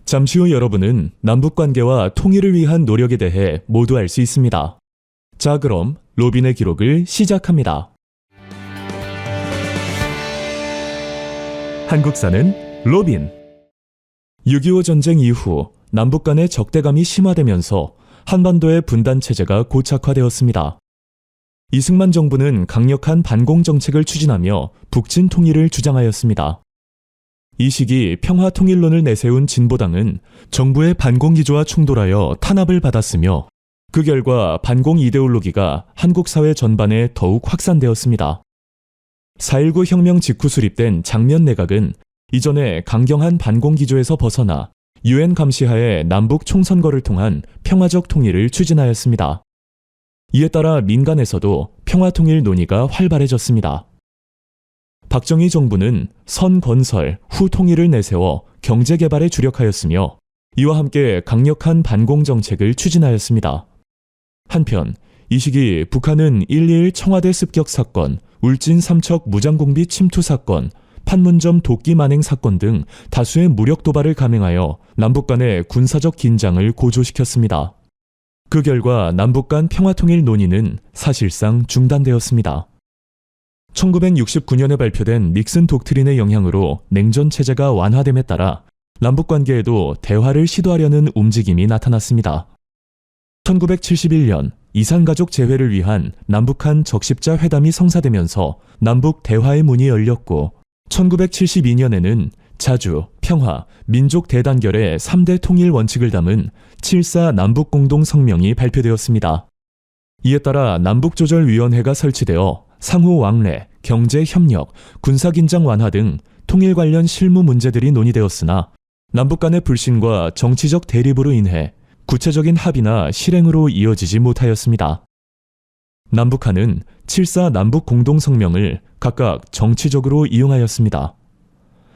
잠시 후 여러분은 남북관계와 통일을 위한 노력에 대해 모두 알 수 있습니다. 자, 그럼 로빈의 기록을 시작합니다. 한국사는 로빈. 6.25 전쟁 이후 남북 간의 적대감이 심화되면서 한반도의 분단 체제가 고착화되었습니다. 이승만 정부는 강력한 반공 정책을 추진하며 북진 통일을 주장하였습니다. 이 시기 평화통일론을 내세운 진보당은 정부의 반공 기조와 충돌하여 탄압을 받았으며 그 결과 반공 이데올로기가 한국 사회 전반에 더욱 확산되었습니다. 4.19 혁명 직후 수립된 장면 내각은 이전에 강경한 반공 기조에서 벗어나 UN 감시하에 남북 총선거를 통한 평화적 통일을 추진하였습니다. 이에 따라 민간에서도 평화통일 논의가 활발해졌습니다. 박정희 정부는 선 건설, 후 통일을 내세워 경제개발에 주력하였으며 이와 함께 강력한 반공 정책을 추진하였습니다. 한편 이 시기 북한은 1.21 청와대 습격 사건, 울진 삼척 무장공비 침투 사건, 판문점 도끼 만행 사건 등 다수의 무력 도발을 감행하여 남북 간의 군사적 긴장을 고조시켰습니다. 그 결과 남북 간 평화통일 논의는 사실상 중단되었습니다. 1969년에 발표된 닉슨 독트린의 영향으로 냉전 체제가 완화됨에 따라 남북 관계에도 대화를 시도하려는 움직임이 나타났습니다. 1971년 이산가족 재회를 위한 남북한 적십자 회담이 성사되면서 남북 대화의 문이 열렸고 1972년에는 자주, 평화, 민족 대단결의 3대 통일 원칙을 담은 7.4 남북공동성명이 발표되었습니다. 이에 따라 남북조절위원회가 설치되어 상호 왕래, 경제협력, 군사긴장 완화 등 통일 관련 실무 문제들이 논의되었으나 남북 간의 불신과 정치적 대립으로 인해 구체적인 합의나 실행으로 이어지지 못하였습니다. 남북한은 7.4 남북공동성명을 각각 정치적으로 이용하였습니다.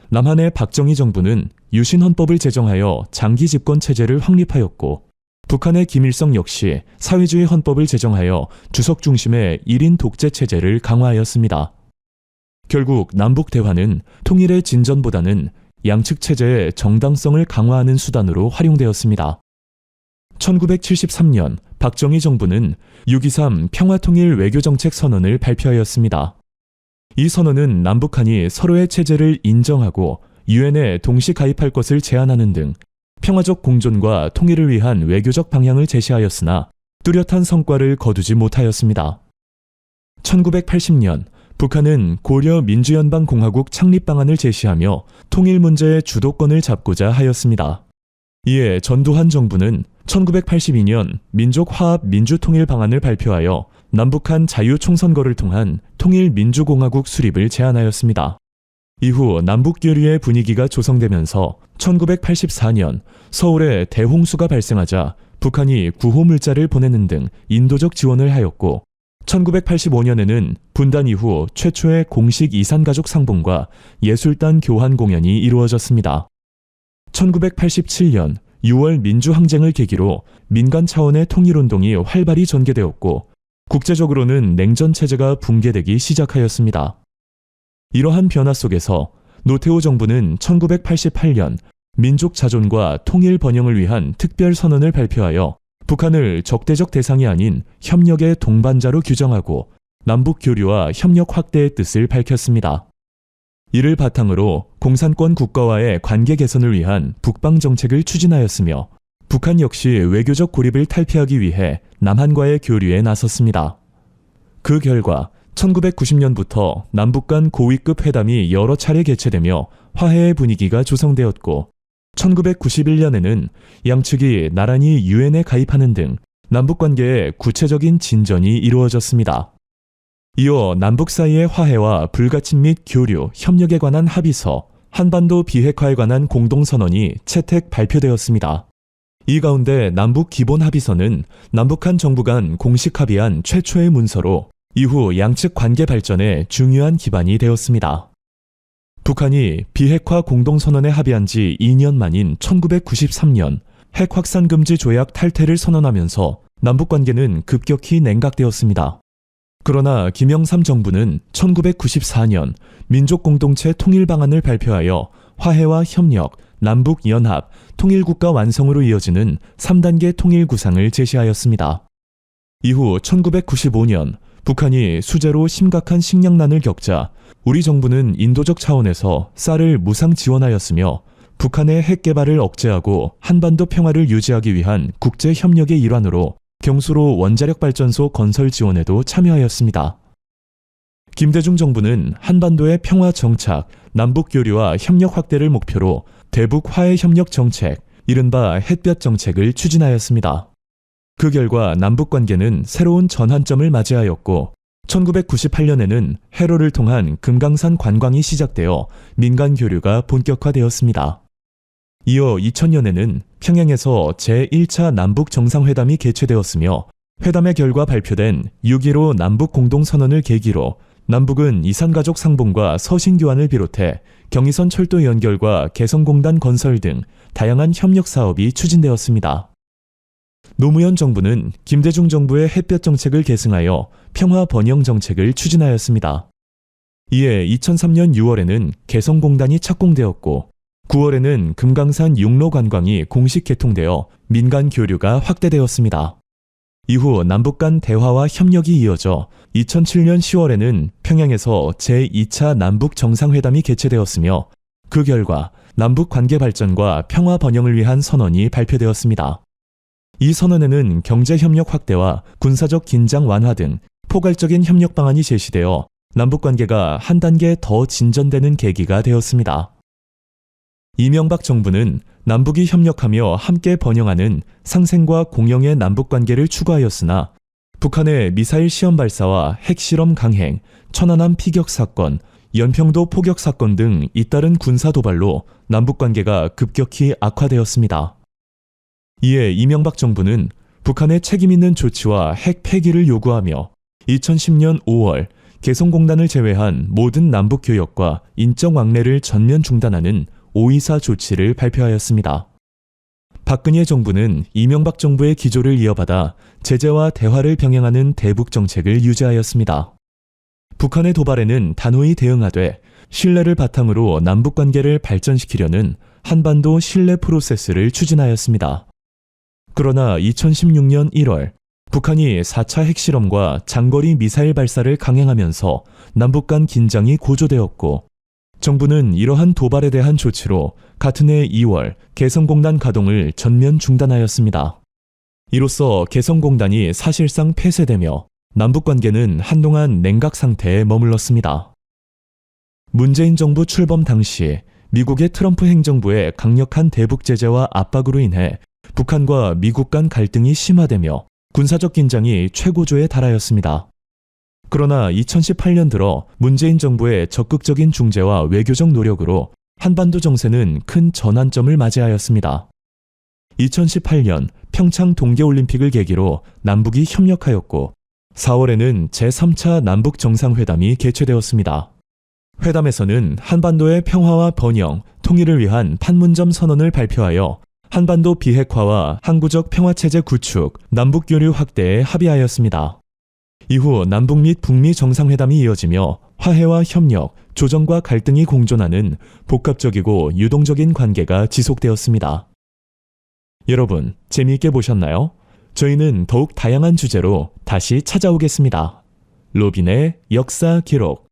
남한의 박정희 정부는 유신헌법을 제정하여 장기 집권 체제를 확립하였고 북한의 김일성 역시 사회주의 헌법을 제정하여 주석 중심의 1인 독재 체제를 강화하였습니다. 결국 남북 대화는 통일의 진전보다는 양측 체제의 정당성을 강화하는 수단으로 활용되었습니다. 1973년 박정희 정부는 6.23 평화통일 외교정책 선언을 발표하였습니다. 이 선언은 남북한이 서로의 체제를 인정하고 유엔에 동시 가입할 것을 제안하는 등 평화적 공존과 통일을 위한 외교적 방향을 제시하였으나 뚜렷한 성과를 거두지 못하였습니다. 1980년 북한은 고려 민주연방공화국 창립 방안을 제시하며 통일 문제의 주도권을 잡고자 하였습니다. 이에 전두환 정부는 1982년 민족화합 민주통일 방안을 발표하여 남북한 자유총선거를 통한 통일민주공화국 수립을 제안하였습니다. 이후 남북교류의 분위기가 조성되면서 1984년 서울에 대홍수가 발생하자 북한이 구호물자를 보내는 등 인도적 지원을 하였고 1985년에는 분단 이후 최초의 공식 이산가족 상봉과 예술단 교환 공연이 이루어졌습니다. 1987년 6월 민주항쟁을 계기로 민간 차원의 통일운동이 활발히 전개되었고 국제적으로는 냉전체제가 붕괴되기 시작하였습니다. 이러한 변화 속에서 노태우 정부는 1988년 민족 자존과 통일 번영을 위한 특별선언을 발표하여 북한을 적대적 대상이 아닌 협력의 동반자로 규정하고 남북 교류와 협력 확대의 뜻을 밝혔습니다. 이를 바탕으로 공산권 국가와의 관계 개선을 위한 북방 정책을 추진하였으며 북한 역시 외교적 고립을 탈피하기 위해 남한과의 교류에 나섰습니다. 그 결과 1990년부터 남북 간 고위급 회담이 여러 차례 개최되며 화해의 분위기가 조성되었고 1991년에는 양측이 나란히 유엔에 가입하는 등 남북 관계의 구체적인 진전이 이루어졌습니다. 이어 남북 사이의 화해와 불가침 및 교류, 협력에 관한 합의서, 한반도 비핵화에 관한 공동선언이 채택 발표되었습니다. 이 가운데 남북 기본 합의서는 남북한 정부 간 공식 합의한 최초의 문서로 이후 양측 관계 발전에 중요한 기반이 되었습니다. 북한이 비핵화 공동선언에 합의한 지 2년 만인 1993년 핵 확산 금지 조약 탈퇴를 선언하면서 남북 관계는 급격히 냉각되었습니다. 그러나 김영삼 정부는 1994년 민족공동체 통일 방안을 발표하여 화해와 협력, 남북연합, 통일국가 완성으로 이어지는 3단계 통일 구상을 제시하였습니다. 이후 1995년 북한이 수재로 심각한 식량난을 겪자 우리 정부는 인도적 차원에서 쌀을 무상 지원하였으며 북한의 핵 개발을 억제하고 한반도 평화를 유지하기 위한 국제 협력의 일환으로 경수로 원자력 발전소 건설 지원에도 참여하였습니다. 김대중 정부는 한반도의 평화 정착, 남북 교류와 협력 확대를 목표로 대북 화해 협력 정책, 이른바 햇볕 정책을 추진하였습니다. 그 결과 남북 관계는 새로운 전환점을 맞이하였고 1998년에는 해로를 통한 금강산 관광이 시작되어 민간 교류가 본격화되었습니다. 이어 2000년에는 평양에서 제1차 남북 정상회담이 개최되었으며 회담의 결과 발표된 6.15 남북 공동선언을 계기로 남북은 이산가족 상봉과 서신교환을 비롯해 경의선 철도 연결과 개성공단 건설 등 다양한 협력 사업이 추진되었습니다. 노무현 정부는 김대중 정부의 햇볕 정책을 계승하여 평화 번영 정책을 추진하였습니다. 이에 2003년 6월에는 개성공단이 착공되었고 9월에는 금강산 육로 관광이 공식 개통되어 민간 교류가 확대되었습니다. 이후 남북 간 대화와 협력이 이어져 2007년 10월에는 평양에서 제2차 남북 정상회담이 개최되었으며 그 결과 남북 관계 발전과 평화 번영을 위한 선언이 발표되었습니다. 이 선언에는 경제협력 확대와 군사적 긴장 완화 등 포괄적인 협력 방안이 제시되어 남북 관계가 한 단계 더 진전되는 계기가 되었습니다. 이명박 정부는 남북이 협력하며 함께 번영하는 상생과 공영의 남북 관계를 추구하였으나 북한의 미사일 시험 발사와 핵실험 강행, 천안함 피격 사건, 연평도 포격 사건 등 잇따른 군사 도발로 남북 관계가 급격히 악화되었습니다. 이에 이명박 정부는 북한의 책임 있는 조치와 핵 폐기를 요구하며 2010년 5월 개성공단을 제외한 모든 남북 교역과 인적 왕래를 전면 중단하는 5.24 조치를 발표하였습니다. 박근혜 정부는 이명박 정부의 기조를 이어받아 제재와 대화를 병행하는 대북 정책을 유지하였습니다. 북한의 도발에는 단호히 대응하되 신뢰를 바탕으로 남북 관계를 발전시키려는 한반도 신뢰 프로세스를 추진하였습니다. 그러나 2016년 1월 북한이 4차 핵실험과 장거리 미사일 발사를 강행하면서 남북 간 긴장이 고조되었고 정부는 이러한 도발에 대한 조치로 같은 해 2월 개성공단 가동을 전면 중단하였습니다. 이로써 개성공단이 사실상 폐쇄되며 남북관계는 한동안 냉각 상태에 머물렀습니다. 문재인 정부 출범 당시 미국의 트럼프 행정부의 강력한 대북 제재와 압박으로 인해 북한과 미국 간 갈등이 심화되며 군사적 긴장이 최고조에 달하였습니다. 그러나 2018년 들어 문재인 정부의 적극적인 중재와 외교적 노력으로 한반도 정세는 큰 전환점을 맞이하였습니다. 2018년 평창 동계올림픽을 계기로 남북이 협력하였고 4월에는 제3차 남북 정상회담이 개최되었습니다. 회담에서는 한반도의 평화와 번영, 통일을 위한 판문점 선언을 발표하여 한반도 비핵화와 항구적 평화체제 구축, 남북교류 확대에 합의하였습니다. 이후 남북 및 북미 정상회담이 이어지며 화해와 협력, 조정과 갈등이 공존하는 복합적이고 유동적인 관계가 지속되었습니다. 여러분, 재미있게 보셨나요? 저희는 더욱 다양한 주제로 다시 찾아오겠습니다. 로빈의 역사 기록